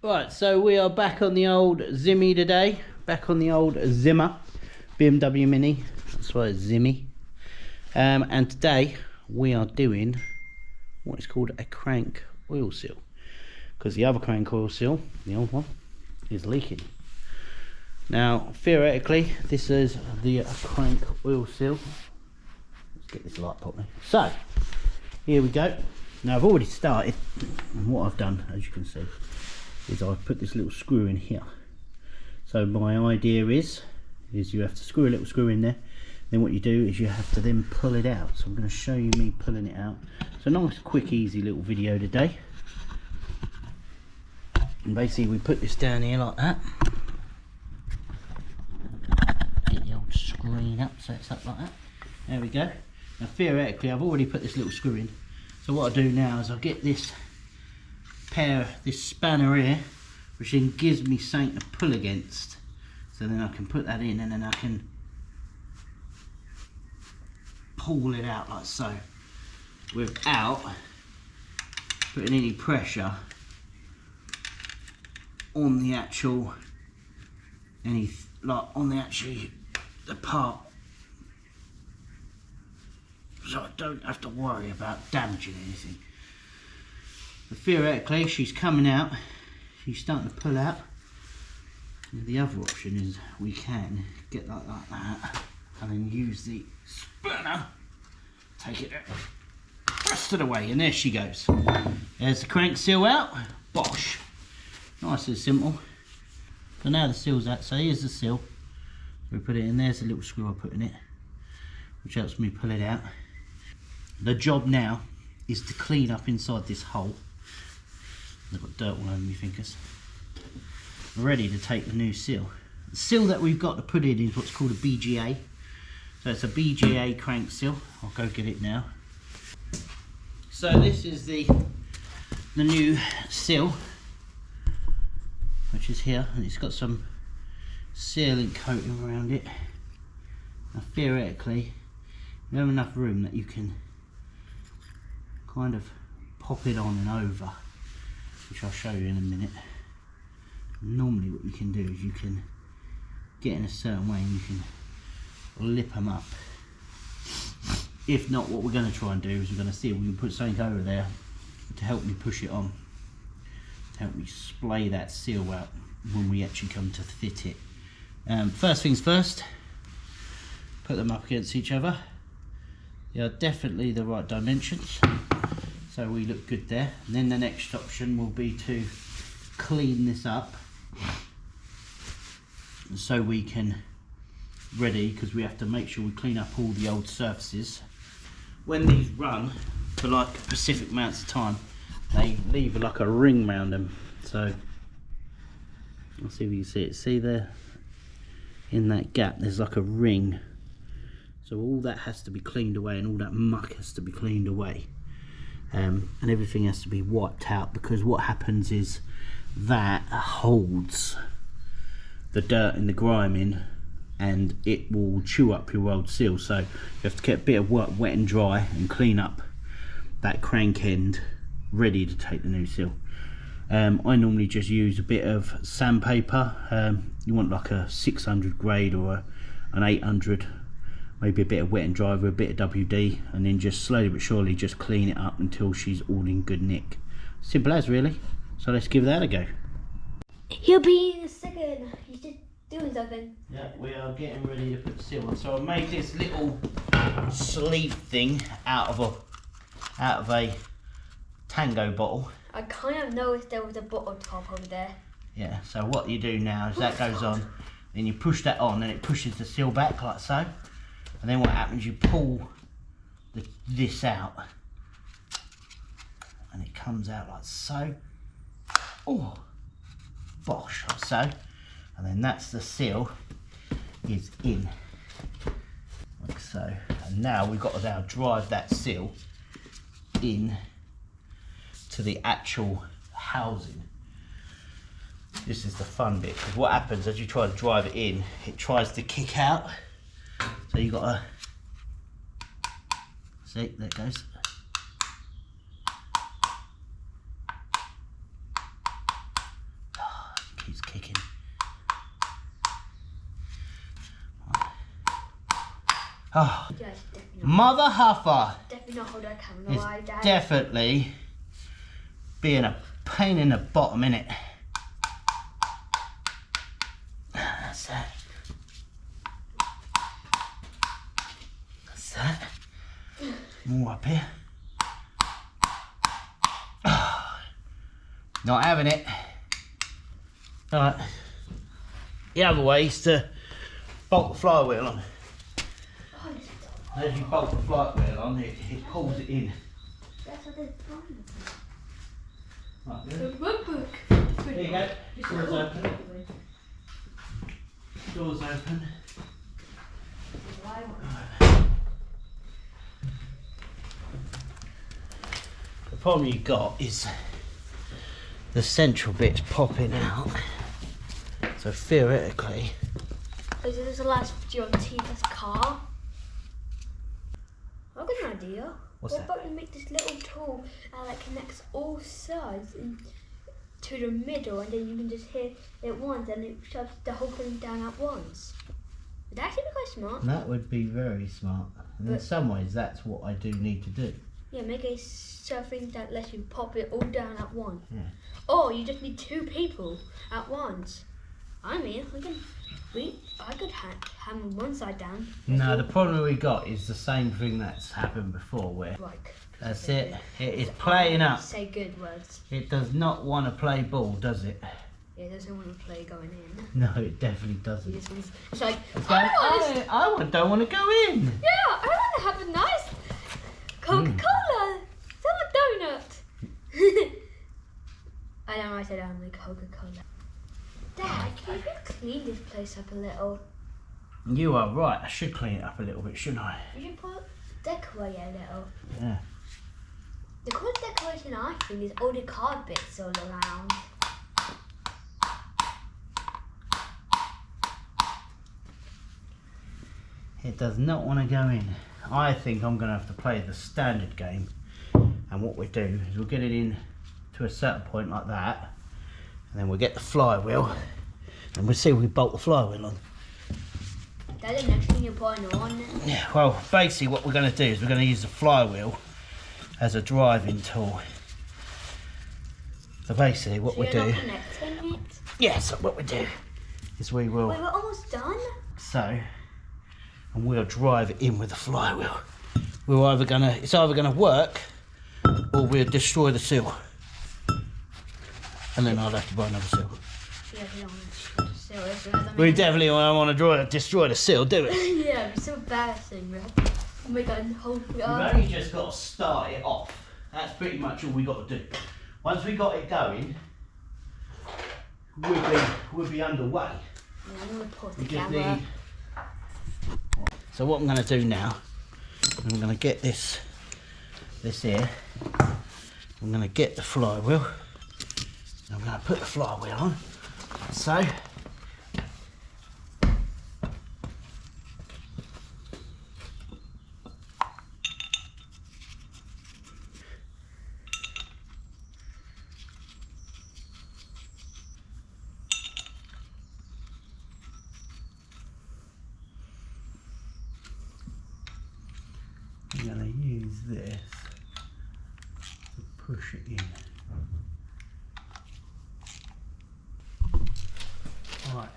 Right, so we are back on the old Zimmy today. Back on the old Zimmer, BMW Mini. That's why it's Zimmy. And today we are doing what is called a crank oil seal, because the other crank oil seal, the old one, is leaking. Now, theoretically, this is the crank oil seal. Let's get this light properly. So, here we go. Now, I've already started, and what I've done, as you can see, is I've put this little screw in here. So my idea is you have to screw a little screw in there. Then what you do is you have to then pull it out. So I'm going to show you me pulling it out. So nice, quick, easy little video today. And basically we put this down here like that. Get the old screen up so it's up like that. There we go. Now theoretically I've already put this little screw in. So what I do now is I get this spanner here, which then gives me something to pull against. So then I can put that in and then I can pull it out like so, without putting any pressure on the actual, the part. So I don't have to worry about damaging anything. But theoretically, she's coming out, she's starting to pull out. And the other option is we can get like that and then use the spanner, take it the rest of the way, and there she goes. There's the crank seal out, bosh. Nice and simple. So now the seal's out, so here's the seal. We put it in, there's a little screw I put in it, which helps me pull it out. The job now is to clean up inside this hole. I've got dirt all over my fingers. Ready to take the new seal. The seal that we've got to put in is what's called a BGA. So it's a BGA crank seal. I'll go get it now. So this is the new seal, which is here, and it's got some sealant coating around it. Now theoretically, you have enough room that you can kind of pop it on and over, which I'll show you in a minute. Normally what you can do is you can get in a certain way and you can lip them up. If not, what we're going to try and do is we're going to see if we can put something over there to help me push it on, to help me splay that seal out when we actually come to fit it. First things first, put them up against each other. They are definitely the right dimensions, so we look good there. And then the next option will be to clean this up so we can ready, because we have to make sure we clean up all the old surfaces. When these run for like specific amounts of time, they leave like a ring around them. So let's see if you can see it. See there in that gap there's like a ring. So all that has to be cleaned away, and all that muck has to be cleaned away, and everything has to be wiped out, because what happens is that holds the dirt and the grime in, and it will chew up your old seal. So you have to get a bit of work wet and dry and clean up that crank end ready to take the new seal. I normally just use a bit of sandpaper. You want like a 600 grade or an 800, maybe a bit of wet and dry with a bit of WD, and then just slowly but surely just clean it up until she's all in good nick. Simple as, really. So let's give that a go. He'll be in a second. He's just doing something. Yeah, we are getting ready to put the seal on. So I made this little sleeve thing out of a Tango bottle. I kind of noticed there was a bottle top over there. Yeah, so what you do now is that goes on, then you push that on, and it pushes the seal back like so. And then what happens, you pull this out, and it comes out like so. Oh, bosh, like so. And then that's the seal is in, like so. And now we've got to now drive that seal in to the actual housing. This is the fun bit, because what happens as you try to drive it in, it tries to kick out. So you got to see, there it goes. kicking. Oh, Mother Huffer Definitely not hold that camera. is Why, Dad? definitely being a pain in the bottom, innit? That's that. That's that. More up here. Oh, not having it. Alright. The other way is to bolt the flywheel on. As you bolt the flywheel on, it pulls it in. That's what they're fine. Right, good. There There you go. Doors open. Doors open. The problem you got is the central bit's popping out. So theoretically, Is this the last video on Tina's car? I've got an idea. What's What that? about we make this little tool that connects all sides to the middle, and then you can just hit it once and it shuts the whole thing down at once. Would that actually be quite smart? that would be very smart. And in But- some ways, that's what I do need to do. Yeah, make a something that lets you pop it all down at once. Yeah. Or you just need 2 people at once. I mean, I could hammer one side down. No, the problem we got is the same thing that's happened before, where Like, that's it. It is playing up. say good words. It does not want to play ball, does it? Yeah, it doesn't want to play going in. No, it definitely It doesn't. just wants, it's like, It's going, don't want to go in. yeah, I want to have a nice Coca-Cola. Some donut. I know I said only Coca-Cola. Dad, can you clean this place up a little? You are right. I should clean it up a little bit, shouldn't I? We should put decorate a little. Yeah. The cool decoration I think is all the card bits all around. It does not want to go in. I think I'm going to have to play the standard game. And what we do is we'll get it in to a certain point like that. And then we'll get the flywheel. And we'll see if we bolt the flywheel on. That's the next thing you're putting on. Yeah, well, basically what we're going to do is we're going to use the flywheel as a driving tool. So basically what So we you're do... not connecting it? Yeah, so what we do is we will... Wait, we're almost done? So, and we'll drive it in with the flywheel. We're either gonna, it's either gonna work, or we'll destroy the seal. And then I'll have to buy another seal. Yeah, we don't want to steal it. So that We makes- definitely don't want to destroy the seal, do we? Yeah, it's so embarrassing, bro. Oh my god, hold We've only just got to start it off. That's pretty much all we got to do. Once we got it going, we'll be underway. Yeah, I'm gonna pause the We just camera. need... So what I'm going to do now, I'm going to get this here. I'm going to get the flywheel. I'm going to put the flywheel on. So. I'm going to use this to push it in. Right.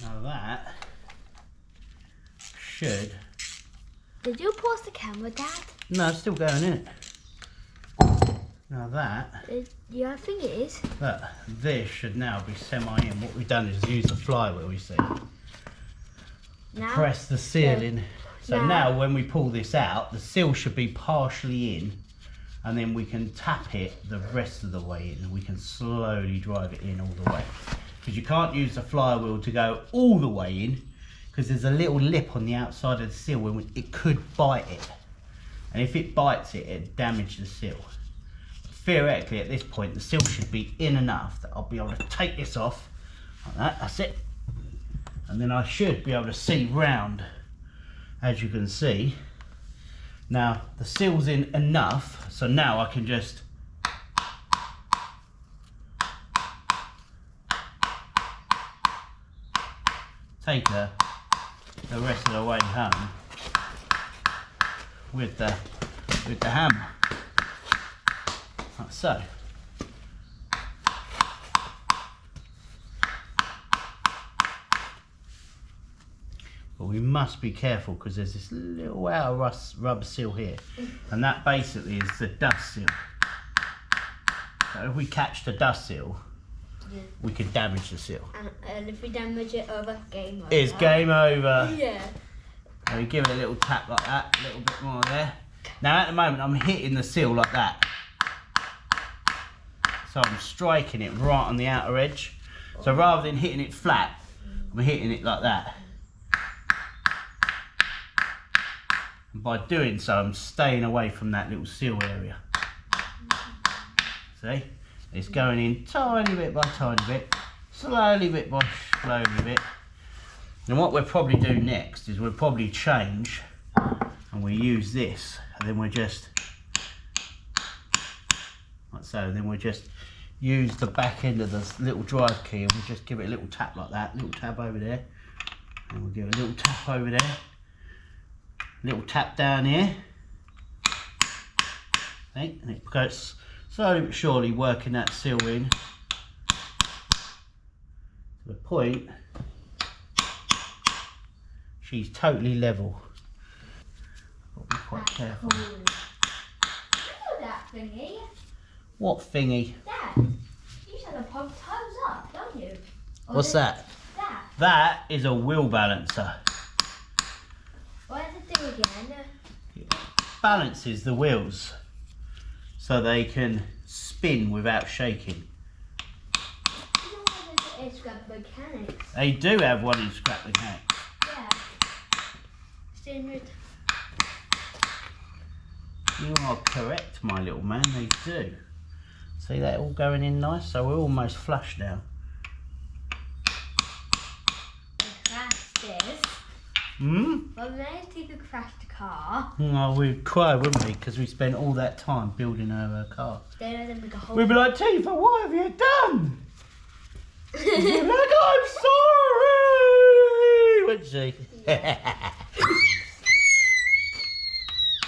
Now that should... Did you pause the camera, Dad? No, it's still going in it. Now that, Yeah, I think it is. look, this should now be semi-in. What we've done is use the flywheel, you see. Now, Press the seal in. So Now- now when we pull this out, the seal should be partially in, and then we can tap it the rest of the way in, and we can slowly drive it in all the way. Because you can't use the flywheel to go all the way in, because there's a little lip on the outside of the seal where it could bite it. And if it bites it, it'd damage the seal. Theoretically, at this point, the seal should be in enough that I'll be able to take this off, like that, that's it. And then I should be able to see round, as you can see. Now, the seal's in enough, so now I can just take her the rest of the way home with the hammer, like so. But we must be careful because there's this little outer rubber seal here, and that basically is the dust seal. So if we catch the dust seal, yeah, we could damage the seal. And if we damage it over, game over. It's game over. Yeah. So we give it a little tap like that, a little bit more there. Now at the moment I'm hitting the seal like that. So I'm striking it right on the outer edge. So rather than hitting it flat, I'm hitting it like that. And by doing so, I'm staying away from that little seal area. See? It's going in tiny bit by tiny bit, slowly bit by slowly bit. And what we'll probably do next is we'll probably change and we use this, and then we'll just, like so, then we'll just use the back end of the little drive key and we'll just give it a little tap like that, little tap over there, and we'll give it a little tap over there, little tap down here, see? And it goes slowly but surely working that seal in to the point she's totally level. Got to be quite careful. Cool. You know that thingy? What thingy? Dad, you said to pump toes up, don't you? Or What's that? That. That is a wheel balancer. What does it do again? It balances the wheels so they can spin without shaking. You know what it is, Scrap Mechanics? They do have one in Scrap Mechanics. Yeah. Standard. You are correct, my little man, they do. See that all going in nice? So we're almost flush now. Crashed this. Hmm? Well, many people crashed the car. Oh, we'd cry, wouldn't we? Because we spent all that time building her car. Then make a whole. We'd be like, Tifa, what have you done? She'd be like, I'm sorry! Wouldn't she? Yeah.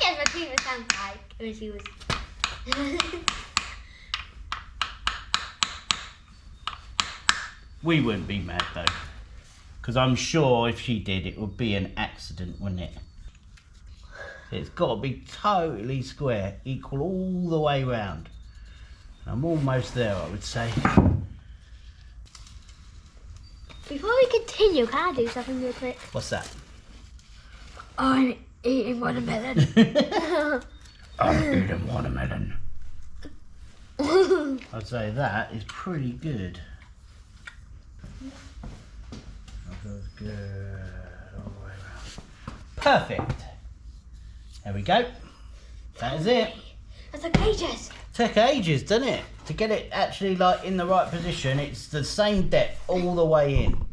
Yes, what Tifa sounds like when she was. We wouldn't be mad though. Because I'm sure if she did, it would be an accident, wouldn't it? It's got to be totally square, equal all the way round. I'm almost there, I would say. Before we continue, can I do something real quick? What's that? I'm eating watermelon. I'm eating watermelon. I'd say that is pretty good. That goes good all the way around. Perfect. There we go. That is it. That took ages. Took ages, didn't it? To get it actually like in the right position. It's the same depth all the way in.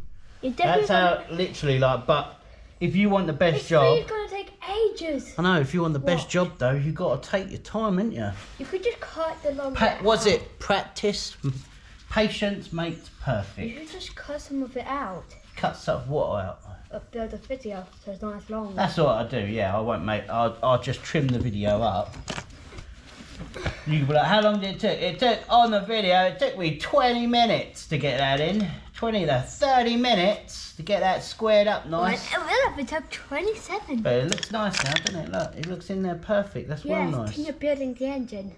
That's how literally like. But if you want the best job, It's gonna take ages. I know. If you want the best job though, you got to take your time, ain't you? You could just cut the long. Was it practice? Patience makes perfect. You should just cut some of it out. Cut stuff what out? Build a video so it's not as long. That's what I do. Yeah, I won't make. I'll just trim the video up. You can be like, how long did it take? It took on the video. It took me 20 minutes to get that in. 20 to 30 minutes to get that squared up nice. It took 27. But it looks nice now, doesn't it? Look, it looks in there perfect. That's well nice. You're building the engine.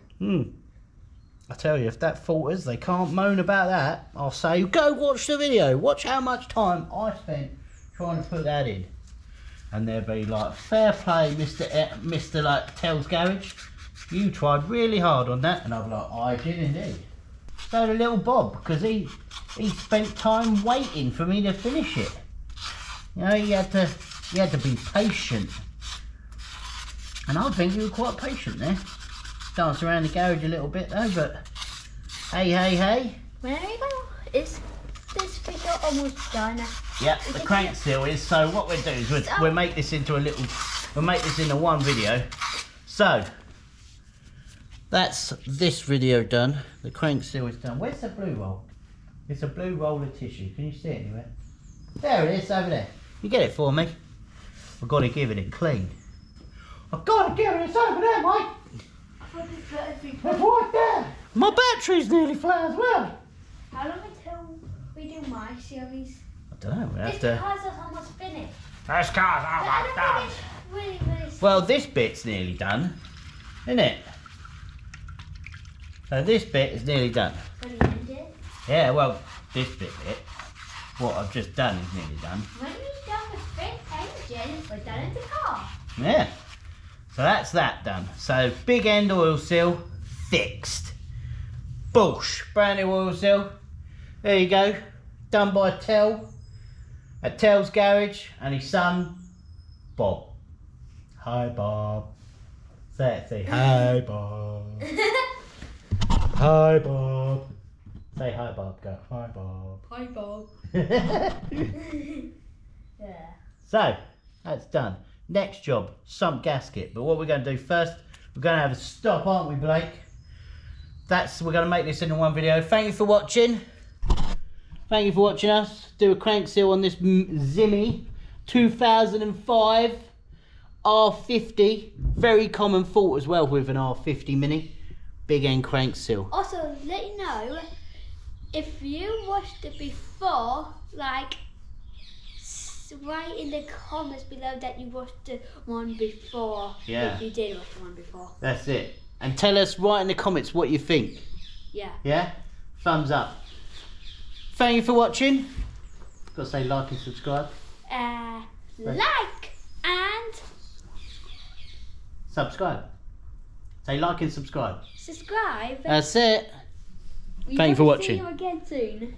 I tell you, if that falters, they can't moan about that. I'll say, go watch the video. Watch how much time I spent trying to put that in. And they'll be like, fair play, Mr. like Tell's Garage. You tried really hard on that. And I'll be like, I did indeed. So the little Bob, because he spent time waiting for me to finish it. You know, he had to be patient. And I think you were quite patient there. Dance around the garage a little bit though, but hey. Where are you going? Is this video almost done? Yeah, the crank seal is. So what we'll do is we'll make this into one video. So that's this video done. The crank seal is done. Where's the blue roll? It's a blue roll of tissue. Can you see it anywhere? There it is, over there. You get it for me? I've got to give it a clean. I've got to give it, it's over there, mate. It's right there. My battery's nearly flat as well. How long until we do my series? I don't know, we'll have This to... car's almost finished. This car's almost done. Really Well, this bit's nearly done, isn't it? So this bit is nearly done. When you end it. Yeah, well, this bit, what I've just done is nearly done. When you're done with this engine, we're done in the car. Yeah. So that's that done. So big end oil seal fixed. Bush, brand new oil seal. There you go. Done by Tel at Tel's garage and his son Bob. Hi Bob. Say it, say hi Bob. Hi Bob. Say hi Bob. Go hi Bob. Hi, Bob. Yeah. So that's done. Next job, sump gasket. But what we're going to do first, we're going to have a stop, aren't we, Blake? We're going to make this into one video. Thank you for watching. Thank you for watching us do a crank seal on this Zimmy 2005 r50. Very common fault as well with an r50 Mini Big End crank seal. Also, let you know, if you watched it before, like, write in the comments below that you watched the one before. Yeah. If you did watch the one before. That's it. And tell us right in the comments what you think. Yeah. Yeah? Thumbs up. Thank you for watching. Got to say like and subscribe. Like and Subscribe. Say like and subscribe. subscribe. That's it. We Thank you for hope to watching. See you again soon.